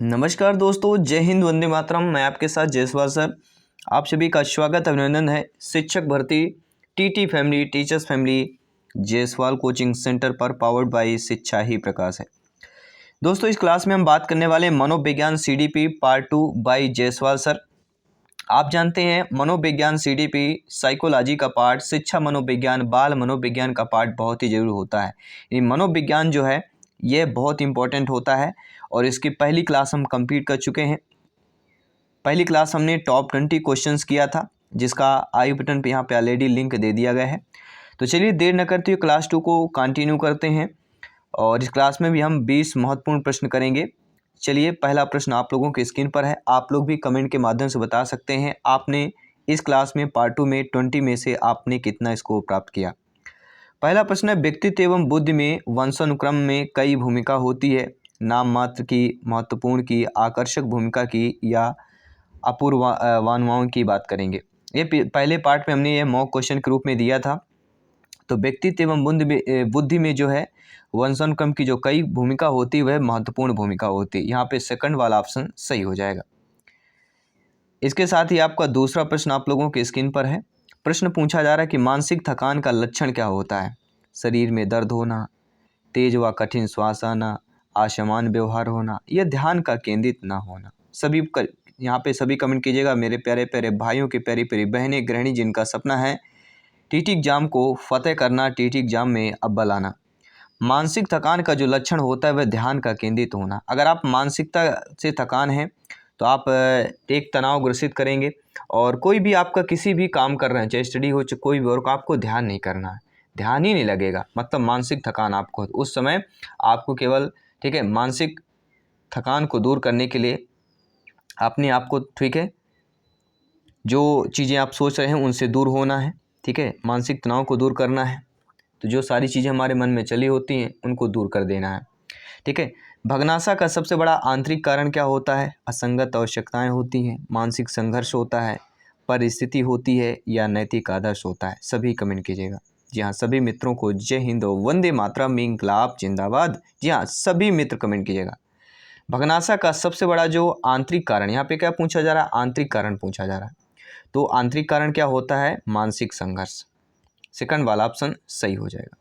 नमस्कार दोस्तों, जय हिंद, वंदे मातरम। मैं आपके साथ जयसवाल सर। आप सभी का स्वागत अभिनंदन है शिक्षक भर्ती TT family teachers family Jaiswal coaching centre पर, पावर्ड बाय शिक्षा ही प्रकाश है। दोस्तों, इस क्लास में हम बात करने वाले हैं मनोविज्ञान CDP part 2 by Jaiswal sir. आप जानते हैं मनोविज्ञान सीडीपी साइकोलॉजी का पार्ट, शिक्षा मनोविज्ञान, बाल मनोविज्ञान का पार्ट बहुत ही जरूरी होता है। ये मनोविज्ञान जो है ये बहुत इंपॉर्टेंट होता है और इसकी पहली क्लास हम कंप्लीट कर चुके हैं। पहली क्लास हमने टॉप 20 क्वेश्चंस किया था, जिसका आई बटन पे यहाँ पे ऑलरेडी लिंक दे दिया गया है। तो चलिए देर न करते हुए क्लास 2 को कंटिन्यू करते हैं और इस क्लास में भी हम 20 महत्वपूर्ण प्रश्न करेंगे। चलिए, पहला प्रश्न आप लोगों की स्क्रीन पर है। आप लोग भी कमेंट के माध्यम से बता सकते हैं आपने इस क्लास में पार्ट 2 में 20 में से आपने कितना स्कोर प्राप्त किया। पहला प्रश्न है, व्यक्तित्व एवं बुद्धि में वंशानुक्रम में कई भूमिका होती है। नाम मात्र की, महत्वपूर्ण की, आकर्षक भूमिका की या अपूर्वान्माओं की बात करेंगे। ये पहले पार्ट में हमने ये मॉक क्वेश्चन के रूप में दिया था। तो व्यक्तित्व एवं बुद्धि में जो है वंशानुक्रम की जो कई भूमिका होती है वह महत्वपूर्ण भूमिका होती है। यहाँ पे सेकंड वाला ऑप्शन सही हो जाएगा। इसके साथ ही आपका दूसरा प्रश्न आप लोगों के स्क्रीन पर है। प्रश्न पूछा जा रहा है कि मानसिक थकान का लक्षण क्या होता है। शरीर में दर्द होना, तेज व कठिन श्वास आना, असमान व्यवहार होना या ध्यान का केंद्रित ना होना। यहाँ पे सभी कमेंट कीजिएगा मेरे प्यारे प्यारे भाइयों के, प्यारी प्यारी बहनें, गृहिणी जिनका सपना है टीटी एग्जाम को फतेह करना, टीटी एग्जाम में अव्वल आना। मानसिक थकान का जो लक्षण होता है वह ध्यान का केंद्रित होना। अगर आप मानसिकता से थकान है तो आप एक तनाव ग्रसित करेंगे और कोई भी आपका किसी भी काम कर रहे हैं, चाहे स्टडी हो चाहे कोई भी और, आपको ध्यान नहीं करना है, ध्यान ही नहीं लगेगा। मतलब मानसिक थकान आपको उस समय आपको केवल, ठीक है, मानसिक थकान को दूर करने के लिए अपने आप को, ठीक है, जो चीज़ें आप सोच रहे हैं उनसे दूर होना है, ठीक है, मानसिक तनाव को दूर करना है। तो जो सारी चीज़ें हमारे मन में चली होती हैं उनको दूर कर देना है, ठीक है। भगनाशा का सबसे बड़ा आंतरिक कारण क्या होता है। असंगत आवश्यकताएं होती हैं, मानसिक संघर्ष होता है, परिस्थिति होती है या नैतिक आदर्श होता है। सभी कमेंट कीजिएगा। जी हाँ, सभी मित्रों को जय हिंद, वंदे मातरम, इंकलाब जिंदाबाद। जी हाँ, सभी मित्र कमेंट कीजिएगा। भगनाशा का सबसे बड़ा जो आंतरिक कारण, यहाँ पे क्या पूछा जा रहा है, आंतरिक कारण पूछा जा रहा है। तो आंतरिक कारण क्या होता है, मानसिक संघर्ष। सेकंड वाला ऑप्शन सही हो जाएगा।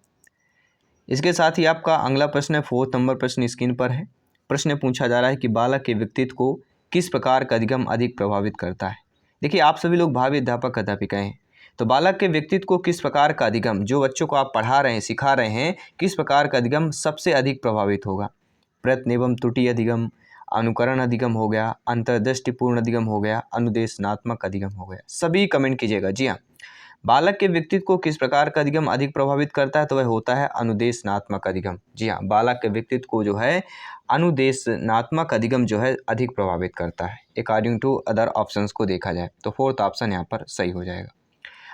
इसके साथ ही आपका अगला प्रश्न है, 4 नंबर प्रश्न स्क्रीन पर है। प्रश्न पूछा जा रहा है कि बालक के व्यक्तित्व को किस प्रकार का अधिगम अधिक प्रभावित करता है। देखिए, आप सभी लोग भावी अध्यापक अध्यापिकाएं हैं, तो बालक के व्यक्तित्व को किस प्रकार का अधिगम, जो बच्चों को आप पढ़ा रहे हैं, सिखा रहे हैं, किस प्रकार का अधिगम सबसे अधिक प्रभावित होगा। प्रयत्न एवं त्रुटि अधिगम, अनुकरण अधिगम हो गया, अंतर्दृष्टिपूर्ण अधिगम हो गया, अनुदेशनात्मक अधिगम हो गया। सभी कमेंट कीजिएगा। जी हाँ, बालक के व्यक्तित्व को किस प्रकार का अधिगम अधिक प्रभावित करता है, तो वह होता है अनुदेशनात्मक अधिगम। जी हाँ, बालक के व्यक्तित्व को जो है अनुदेशनात्मक अधिगम जो है अधिक प्रभावित करता है, अकॉर्डिंग टू अदर ऑप्शंस को देखा जाए तो फोर्थ ऑप्शन यहाँ पर सही हो जाएगा।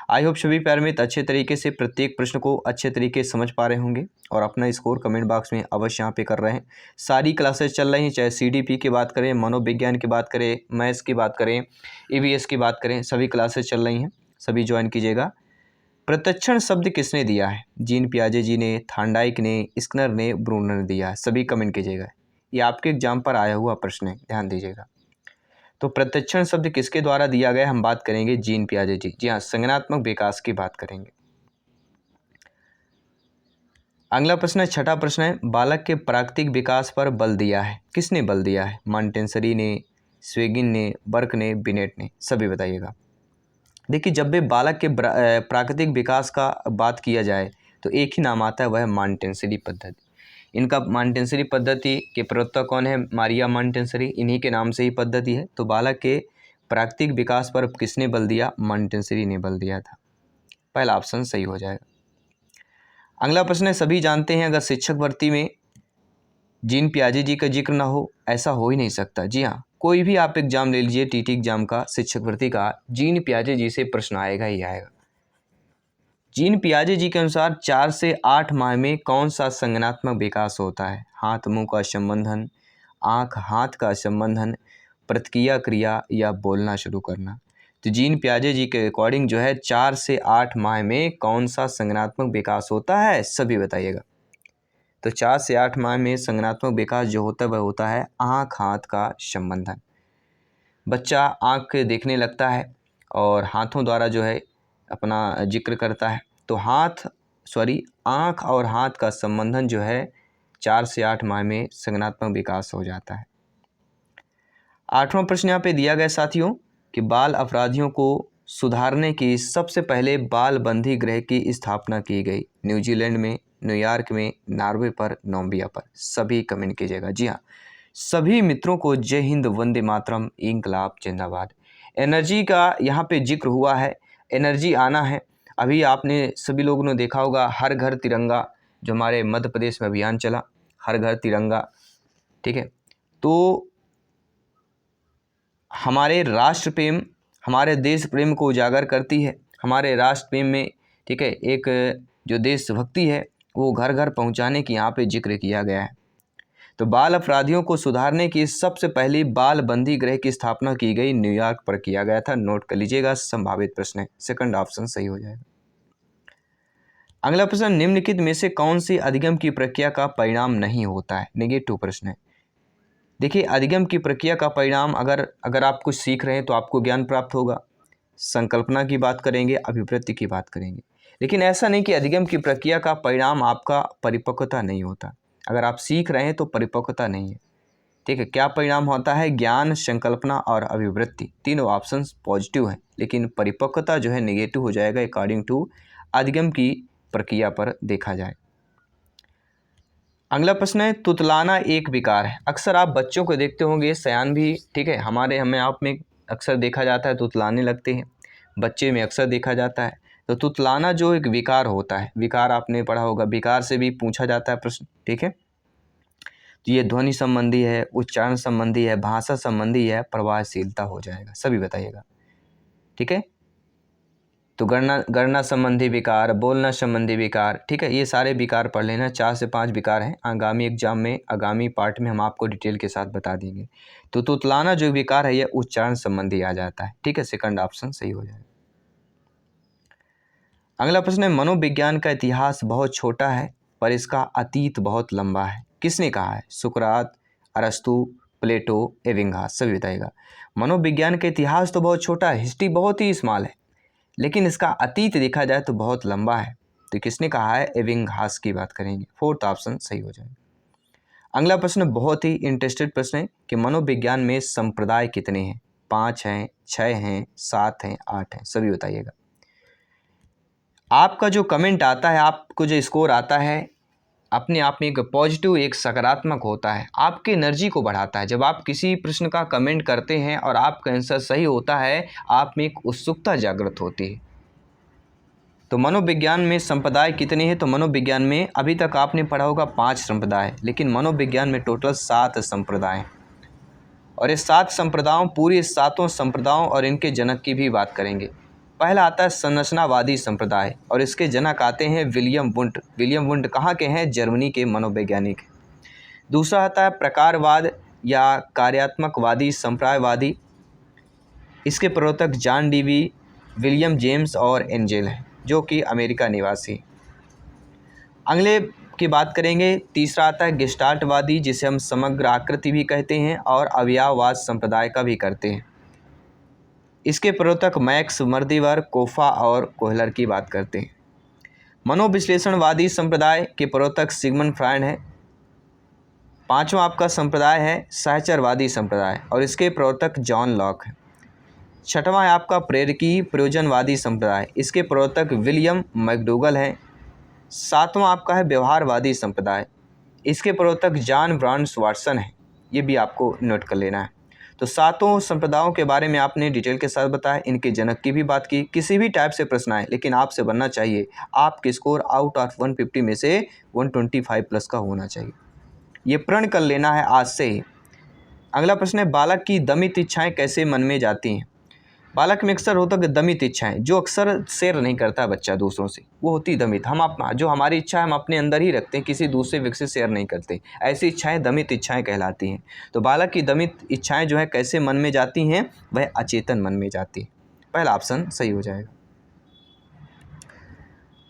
आई होप सभी प्यारे मित्र अच्छे तरीके से प्रत्येक प्रश्न को अच्छे तरीके से समझ पा रहे होंगे और अपना स्कोर कमेंट बॉक्स में अवश्य यहाँ पे कर रहे हैं। सारी क्लासेस चल रही हैं, चाहे सीडीपी की बात करें, मनोविज्ञान की बात करें, मैथ्स की बात करें, ईवीएस की बात करें, सभी क्लासेस चल रही हैं, सभी ज्वाइन कीजिएगा। प्रत्यक्षण शब्द किसने दिया है। जीन पियाजे जी ने, थांडाइक ने, स्किनर ने, ब्रूनर ने दिया है। सभी कमेंट कीजिएगा। ये आपके एग्जाम पर आया हुआ प्रश्न है, ध्यान दीजिएगा। तो प्रत्यक्षण शब्द किसके द्वारा दिया गया, हम बात करेंगे जीन पियाजे जी। जी हाँ, संज्ञानात्मक विकास की बात करेंगे। अगला प्रश्न है, छठा प्रश्न है, बालक के प्राकृतिक विकास पर बल दिया है, किसने बल दिया है। मॉन्टेसरी ने, स्वेगिन ने, बर्क ने, बिनेट ने। सभी बताइएगा। देखिए, जब भी बालक के प्राकृतिक विकास का बात किया जाए तो एक ही नाम आता है, वह है मॉन्टेसरी पद्धति। इनका मॉन्टेसरी पद्धति के प्रवक्ता कौन है, मारिया मॉन्टेसरी, इन्हीं के नाम से ही पद्धति है। तो बालक के प्राकृतिक विकास पर किसने बल दिया, मॉन्टेसरी ने बल दिया था। पहला ऑप्शन सही हो जाएगा। अगला प्रश्न है, सभी जानते हैं अगर शिक्षक भर्ती में जीन पियाजे जी का जिक्र ना हो, ऐसा हो ही नहीं सकता। जी हाँ, कोई भी आप एग्जाम ले लीजिए, टीटी एग्जाम का, शिक्षक भर्ती का, जीन पियाजे जी से प्रश्न आएगा ही आएगा। जीन पियाजे जी के अनुसार 4 से 8 माह में कौन सा संज्ञानात्मक विकास होता है। हाथ मुंह का संबंधन, आँख हाथ का संबंधन, प्रतिक्रिया क्रिया या बोलना शुरू करना। तो जीन पियाजे जी के अकॉर्डिंग जो है 4 से 8 माह में कौन सा संज्ञानात्मक विकास होता है, सभी बताइएगा। तो 4 से 8 माह में संज्ञानात्मक विकास जो होता है वह होता है आँख हाथ का संबंधन। बच्चा आँख देखने लगता है और हाथों द्वारा जो है अपना जिक्र करता है। तो आँख और हाथ का संबंधन जो है 4 से 8 माह में संज्ञानात्मक विकास हो जाता है। 8वां प्रश्न यहाँ पे दिया गया साथियों कि बाल अपराधियों को सुधारने की सबसे पहले बाल बंदी गृह की स्थापना की गई। न्यूजीलैंड में, न्यूयॉर्क में, नॉर्वे पर, नाम्बिया पर। सभी कमेंट कीजिएगा। जी हाँ, सभी मित्रों को जय हिंद, वंदे मातरम, इंकलाब जिंदाबाद। एनर्जी का यहाँ पे जिक्र हुआ है, एनर्जी आना है। अभी आपने सभी लोगों ने देखा होगा हर घर तिरंगा जो हमारे मध्य प्रदेश में अभियान चला, हर घर तिरंगा, ठीक है। तो हमारे राष्ट्र प्रेम, हमारे देश प्रेम को उजागर करती है। हमारे राष्ट्र प्रेम में, ठीक है, एक जो देशभक्ति है वो घर घर पहुंचाने की यहाँ पे जिक्र किया गया है। तो बाल अपराधियों को सुधारने की सबसे पहली बाल बंदी गृह की स्थापना की गई, न्यूयॉर्क पर किया गया था। नोट कर लीजिएगा, संभावित प्रश्न है, सेकंड ऑप्शन सही हो जाएगा। अगला प्रश्न, निम्नलिखित में से कौन सी अधिगम की प्रक्रिया का परिणाम नहीं होता है? नेगेटिव प्रश्न है। देखिए, अधिगम की प्रक्रिया का परिणाम अगर आप कुछ सीख रहे हैं तो आपको ज्ञान प्राप्त होगा। संकल्पना की बात करेंगे, अभिवृत्ति की बात करेंगे, लेकिन ऐसा नहीं कि अधिगम की प्रक्रिया का परिणाम आपका परिपक्वता नहीं होता। अगर आप सीख रहे हैं तो परिपक्वता नहीं है, ठीक है। क्या परिणाम होता है? ज्ञान, संकल्पना और अभिवृत्ति, तीनों ऑप्शंस पॉजिटिव हैं, लेकिन परिपक्वता जो है नेगेटिव हो जाएगा अकॉर्डिंग टू अधिगम की प्रक्रिया पर देखा जाए। अगला प्रश्न है, तुतलाना एक विकार है। अक्सर आप बच्चों को देखते होंगे, सयान भी, ठीक है, हमें आप में अक्सर देखा जाता है तुतलाने लगते हैं, बच्चे में अक्सर देखा जाता है। तो तुतलाना जो एक विकार होता है, विकार आपने पढ़ा होगा, विकार से भी पूछा जाता है प्रश्न, ठीक है। तो ये ध्वनि संबंधी है, उच्चारण संबंधी है, भाषा संबंधी है, प्रवाहशीलता हो जाएगा। सभी बताइएगा, ठीक है। तो गणना संबंधी विकार, बोलना संबंधी विकार, ठीक है, ये सारे विकार पढ़ लेना। 4 से 5 विकार हैं। आगामी एग्जाम में, आगामी पार्ट में हम आपको डिटेल के साथ बता देंगे। तो तुतलाना जो विकार है ये उच्चारण संबंधी आ जाता है, ठीक है, सेकंड ऑप्शन सही हो जाएगा। अगला प्रश्न है, मनोविज्ञान का इतिहास बहुत छोटा है पर इसका अतीत बहुत लंबा है। किसने कहा है? सुकरात, अरस्तु, प्लेटो, एविंगास। सभी बताइएगा। मनोविज्ञान का इतिहास तो बहुत छोटा है, हिस्ट्री बहुत ही स्मॉल है, लेकिन इसका अतीत देखा जाए तो बहुत लंबा है। तो किसने कहा है? एविंगास की बात करेंगे, फोर्थ ऑप्शन सही हो जाएगा। अगला प्रश्न बहुत ही इंटरेस्टेड प्रश्न है कि मनोविज्ञान में संप्रदाय कितने हैं? 5 हैं, 6 हैं, 7 हैं, 8 हैं। सभी बताइएगा। आपका जो कमेंट आता है, आपको जो स्कोर आता है, अपने आप में एक पॉजिटिव, एक सकारात्मक होता है, आपकी एनर्जी को बढ़ाता है। जब आप किसी प्रश्न का कमेंट करते हैं और आपका आंसर सही होता है, आप में एक उत्सुकता जागृत होती है। तो मनोविज्ञान में संप्रदाय कितने हैं? तो मनोविज्ञान में अभी तक आपने पढ़ा होगा 5 संप्रदाय, लेकिन मनोविज्ञान में टोटल 7 संप्रदाय हैं। और ये 7 संप्रदायों, पूरी 7 संप्रदायों और इनके जनक की भी बात करेंगे। पहला आता है संरचनावादी संप्रदाय और इसके जनक आते हैं विलियम वुंट। विलियम वुंट कहाँ के हैं? जर्मनी के मनोवैज्ञानिक। दूसरा आता है प्रकारवाद या कार्यात्मकवादी संप्रदायवादी। इसके प्रवर्तक जॉन डीवी, विलियम जेम्स और एंजेल हैं, जो कि अमेरिका निवासी। अगले की बात करेंगे, तीसरा आता है गेस्टाल्टवादी, जिसे हम समग्र आकृति भी कहते हैं और अवयववाद संप्रदाय का भी करते हैं। इसके प्रवर्तक मैक्स मर्दिवर, कोफा और कोहलर की बात करते हैं। मनोविश्लेषणवादी संप्रदाय के प्रवर्तक सिगमंड फ्रायड है। पांचवा आपका संप्रदाय है सहचरवादी संप्रदाय और इसके प्रवर्तक जॉन लॉक है। छठवां है आपका प्रेरकी प्रयोजनवादी संप्रदाय, इसके प्रवर्तक विलियम मैकडूगल हैं। सातवां आपका है व्यवहारवादी संप्रदाय, इसके प्रवर्तक जॉन ब्रांड्स वाटसन है। ये भी आपको नोट कर लेना है। तो 7 संप्रदायों के बारे में आपने डिटेल के साथ बताया, इनके जनक की भी बात की। किसी भी टाइप से प्रश्न आए, लेकिन आपसे बनना चाहिए आपके स्कोर आउट ऑफ 150 में से 125 प्लस का होना चाहिए। ये प्रण कर लेना है आज से ही। अगला प्रश्न है, बालक की दमित इच्छाएं कैसे मन में जाती हैं? बालक में अक्सर होता है दमित इच्छाएं, जो अक्सर शेयर नहीं करता बच्चा दूसरों से, वो होती है दमित। हम अपना जो हमारी इच्छा है हम अपने अंदर ही रखते हैं, किसी दूसरे व्यक्ति से शेयर नहीं करते। ऐसी इच्छाएं दमित इच्छाएं कहलाती हैं। तो बालक की दमित इच्छाएं जो है कैसे मन में जाती हैं? वह अचेतन मन में जाती है। पहला ऑप्शन सही हो जाएगा।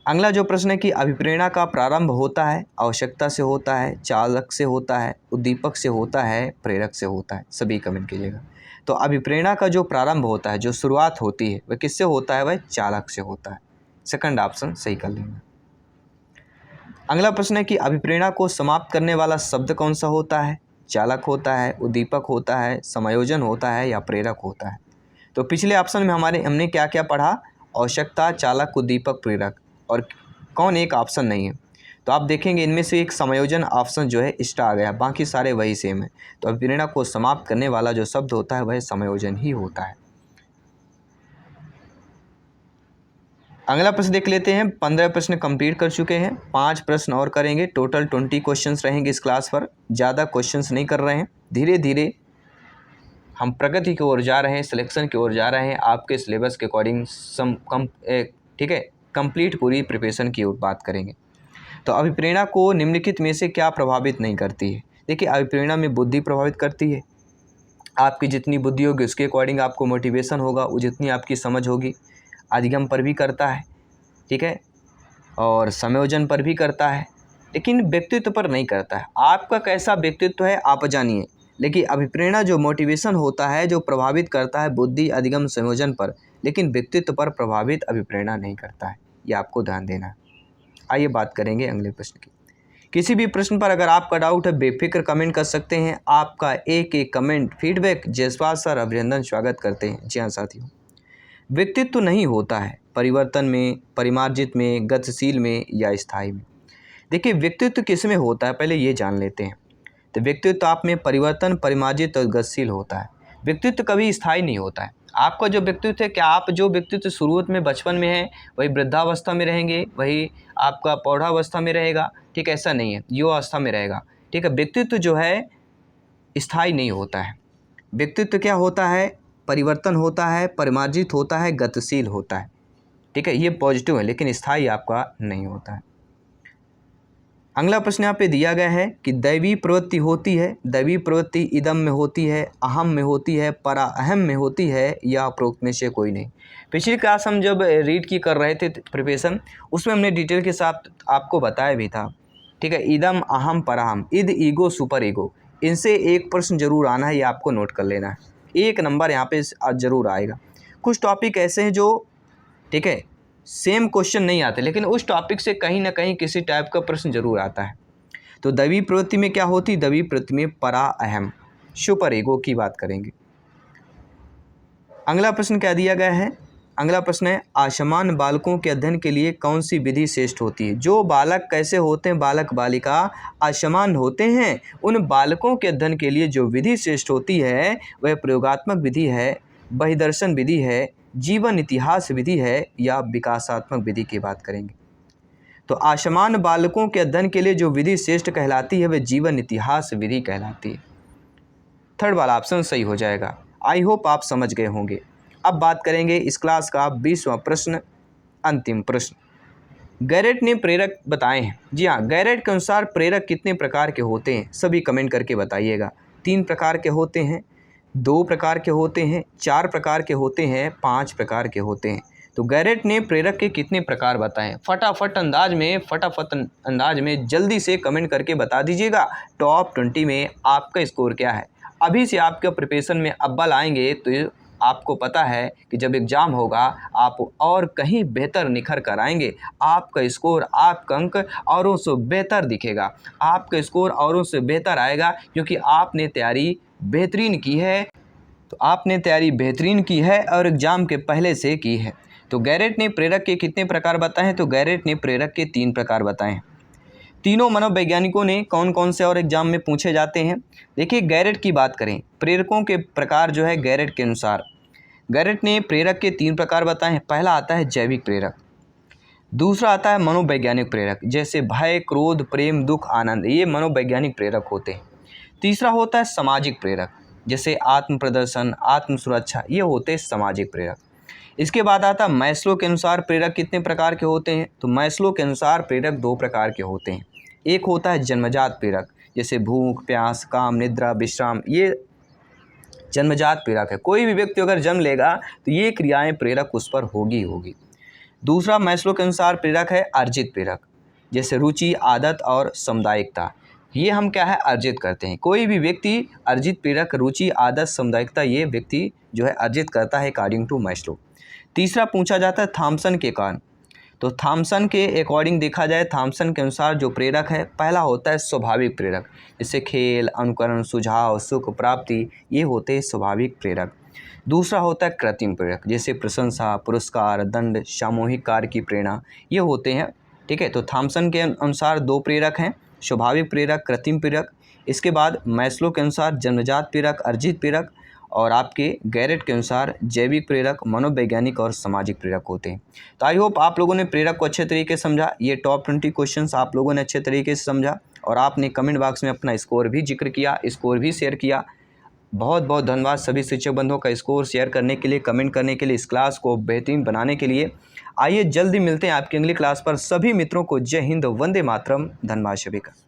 अगला जो प्रश्न है कि अभिप्रेरणा का प्रारंभ होता है आवश्यकता से होता है, चालक से होता है, उद्दीपक से होता है, प्रेरक से होता है। सभी कमेंट कीजिएगा। तो अभिप्रेरणा का जो प्रारंभ होता है, जो शुरुआत होती है, वह किससे होता है? वह चालक से होता है। सेकंड ऑप्शन सही कर लेंगे। अगला प्रश्न है कि अभिप्रेरणा को समाप्त करने वाला शब्द कौन सा होता है? चालक होता है, उद्दीपक होता है, समायोजन होता है या प्रेरक होता है। तो पिछले ऑप्शन में हमने क्या क्या पढ़ा? आवश्यकता, चालक, उद्दीपक, प्रेरक, और कौन एक ऑप्शन नहीं है। तो आप देखेंगे इनमें से एक समायोजन ऑप्शन जो है एक्स्ट्रा आ गया, बाकी सारे वही सेम है। तो अभिप्रेरणा को समाप्त करने वाला जो शब्द होता है वह समायोजन ही होता है। अगला प्रश्न देख लेते हैं। 15 प्रश्न कंप्लीट कर चुके हैं, 5 प्रश्न और करेंगे। टोटल 20 क्वेश्चंस रहेंगे इस क्लास पर। ज़्यादा क्वेश्चंस नहीं कर रहे हैं, धीरे धीरे हम प्रगति की ओर जा रहे हैं, सिलेक्शन की ओर जा रहे हैं, आपके सिलेबस के अकॉर्डिंग ठीक है, कंप्लीट पूरी प्रिपरेशन की ओर बात करेंगे। तो अभिप्रेरणा को निम्नलिखित में से क्या प्रभावित नहीं करती है? देखिए, अभिप्रेरणा में बुद्धि प्रभावित करती है। आपकी जितनी बुद्धि होगी उसके अकॉर्डिंग आपको मोटिवेशन होगा, वो जितनी आपकी समझ होगी। अधिगम पर भी करता है, ठीक है, और संयोजन पर भी करता है, लेकिन व्यक्तित्व पर नहीं करता है। आपका कैसा व्यक्तित्व है आप जानिए, लेकिन अभिप्रेरणा जो मोटिवेशन होता है, जो प्रभावित करता है बुद्धि, अधिगम, संयोजन पर, लेकिन व्यक्तित्व पर प्रभावित अभिप्रेरणा नहीं करता है। ये आपको ध्यान देना है। आइए बात करेंगे अगले प्रश्न की। किसी भी प्रश्न पर अगर आपका डाउट है बेफिक्र कमेंट कर सकते हैं। आपका एक एक कमेंट फीडबैक जायसवाल सर अभिनंदन स्वागत करते हैं। जी हाँ साथियों, व्यक्तित्व नहीं होता है परिवर्तन में, परिमार्जित में, गतिशील में या स्थायी में। देखिए, व्यक्तित्व किस में होता है पहले ये जान लेते हैं। तो व्यक्तित्व आप में परिवर्तन, परिमार्जित और गतिशील होता है। व्यक्तित्व कभी स्थायी नहीं होता है। आपका जो व्यक्तित्व है, क्या आप जो व्यक्तित्व शुरुआत में बचपन में है वही वृद्धावस्था में रहेंगे, वही आपका प्रौढ़ावस्था में रहेगा? ठीक, ऐसा नहीं है, युवावस्था में रहेगा। ठीक है, व्यक्तित्व जो है स्थायी नहीं होता है। व्यक्तित्व क्या होता है? परिवर्तन होता है, परिमार्जित होता है, गतिशील होता है। ठीक है, ये पॉजिटिव है, लेकिन स्थायी आपका नहीं होता है। अगला प्रश्न यहाँ पे दिया गया है कि दैवी प्रवृत्ति होती है, दैवी प्रवृत्ति इदम में होती है, अहम में होती है, परा अहम में होती है या उपरोक्त में से कोई नहीं। पिछली क्लास हम जब रीड की कर रहे थे प्रिपरेशन, उसमें हमने डिटेल के साथ आपको बताया भी था। ठीक है, इदम, अहम, पराहम, इद, ईगो, सुपर ईगो, इनसे एक प्रश्न जरूर आना है, ये आपको नोट कर लेना है। 1 नंबर यहाँ पे जरूर आएगा। कुछ टॉपिक ऐसे हैं जो, ठीक है, सेम क्वेश्चन नहीं आते, लेकिन उस टॉपिक से कहीं ना कहीं किसी टाइप का प्रश्न जरूर आता है। तो दैवी प्रवृत्ति में क्या होती? दैवी प्रवृत्ति में परा अहम, सुपर ईगो की बात करेंगे। अगला प्रश्न क्या दिया गया है? अगला प्रश्न है, असमान बालकों के अध्ययन के लिए कौन सी विधि श्रेष्ठ होती है? जो बालक कैसे होते हैं, बालक बालिका असमान होते हैं, उन बालकों के अध्ययन के लिए जो विधि श्रेष्ठ होती है वह प्रयोगात्मक विधि है, बहिदर्शन विधि है, जीवन इतिहास विधि है या विकासात्मक विधि की बात करेंगे। तो असमान बालकों के अध्ययन के लिए जो विधि श्रेष्ठ कहलाती है वह जीवन इतिहास विधि कहलाती है। थर्ड वाला ऑप्शन सही हो जाएगा। आई होप आप समझ गए होंगे। अब बात करेंगे इस क्लास का 20वां प्रश्न, अंतिम प्रश्न। गैरेट ने प्रेरक बताए हैं। जी हाँ, गैरेट के अनुसार प्रेरक कितने प्रकार के होते हैं? सभी कमेंट करके बताइएगा। 3 प्रकार के होते हैं, 2 प्रकार के होते हैं, 4 प्रकार के होते हैं, 5 प्रकार के होते हैं। तो गैरेट ने प्रेरक के कितने प्रकार बताएं? फटाफट अंदाज में जल्दी से कमेंट करके बता दीजिएगा। टॉप 20 में आपका स्कोर क्या है? अभी से आपके प्रिपरेशन में अव्वल आएंगे तो आपको पता है कि जब एग्ज़ाम होगा आप और कहीं बेहतर निखर कर आएंगे। आपका स्कोर, आपका अंक औरों से बेहतर दिखेगा। आपका स्कोर औरों से बेहतर आएगा क्योंकि आपने तैयारी बेहतरीन की है। तो आपने तैयारी बेहतरीन की है और एग्ज़ाम के पहले से की है। तो गैरेट ने प्रेरक के कितने प्रकार बताए हैं? तो गैरेट ने प्रेरक के 3 प्रकार बताए हैं। तीनों मनोवैज्ञानिकों ने कौन कौन से और एग्जाम में पूछे जाते हैं? देखिए, गैरेट की बात करें, प्रेरकों के प्रकार जो है गैरेट के अनुसार, गैरेट ने प्रेरक के 3 प्रकार बताए हैं। पहला आता है जैविक प्रेरक, दूसरा आता है मनोवैज्ञानिक प्रेरक, जैसे भय, क्रोध, प्रेम, दुख, आनंद, ये मनोवैज्ञानिक प्रेरक होते हैं। तीसरा होता है सामाजिक प्रेरक, जैसे आत्म प्रदर्शन, आत्म सुरक्षा, ये होते हैं सामाजिक प्रेरक। इसके बाद आता है मैस्लो के अनुसार प्रेरक कितने प्रकार के होते हैं? तो मैस्लो के अनुसार प्रेरक 2 प्रकार के होते हैं। एक होता है जन्मजात प्रेरक, जैसे भूख, प्यास, काम, निद्रा, विश्राम, ये जन्मजात प्रेरक है। कोई भी व्यक्ति अगर जन्म लेगा तो ये क्रियाएं प्रेरक उस पर होगी। दूसरा मैस्लो के अनुसार प्रेरक है अर्जित प्रेरक, जैसे रुचि, आदत और सामुदायिकता। ये हम क्या है अर्जित करते हैं। कोई भी व्यक्ति अर्जित प्रेरक, रुचि, आदत, सामुदायिकता ये व्यक्ति जो है अर्जित करता है अकॉर्डिंग टू मैस्लो। तीसरा पूछा जाता है थॉमसन के कारण। तो थॉमसन के अकॉर्डिंग देखा जाए, थॉमसन के अनुसार जो प्रेरक है पहला होता है स्वाभाविक प्रेरक, जैसे खेल, अनुकरण, सुझाव, सुख प्राप्ति, ये होते हैं स्वाभाविक प्रेरक। दूसरा होता है कृत्रिम प्रेरक, जैसे प्रशंसा, पुरस्कार, दंड, सामूहिक कार्य की प्रेरणा, ये होते हैं। ठीक है, तो थॉमसन के अनुसार दो प्रेरक हैं, स्वाभाविक प्रेरक, कृत्रिम प्रेरक। इसके बाद मैस्लो के अनुसार जन्मजात प्रेरक, अर्जित प्रेरक, और आपके गैरेट के अनुसार जैविक प्रेरक, मनोवैज्ञानिक और सामाजिक प्रेरक होते हैं। तो आई होप आप लोगों ने प्रेरक को अच्छे तरीके से समझा। ये टॉप 20 क्वेश्चंस आप लोगों ने अच्छे तरीके से समझा और आपने कमेंट बॉक्स में अपना स्कोर भी जिक्र किया, स्कोर भी शेयर किया। बहुत बहुत धन्यवाद सभी शिक्षक बंधुओं का स्कोर शेयर करने के लिए, कमेंट करने के लिए, इस क्लास को बेहतरीन बनाने के लिए। आइए जल्दी मिलते हैं आपकी अगली क्लास पर। सभी मित्रों को जय हिंद, वंदे मातरम। धन्यवाद सभी का।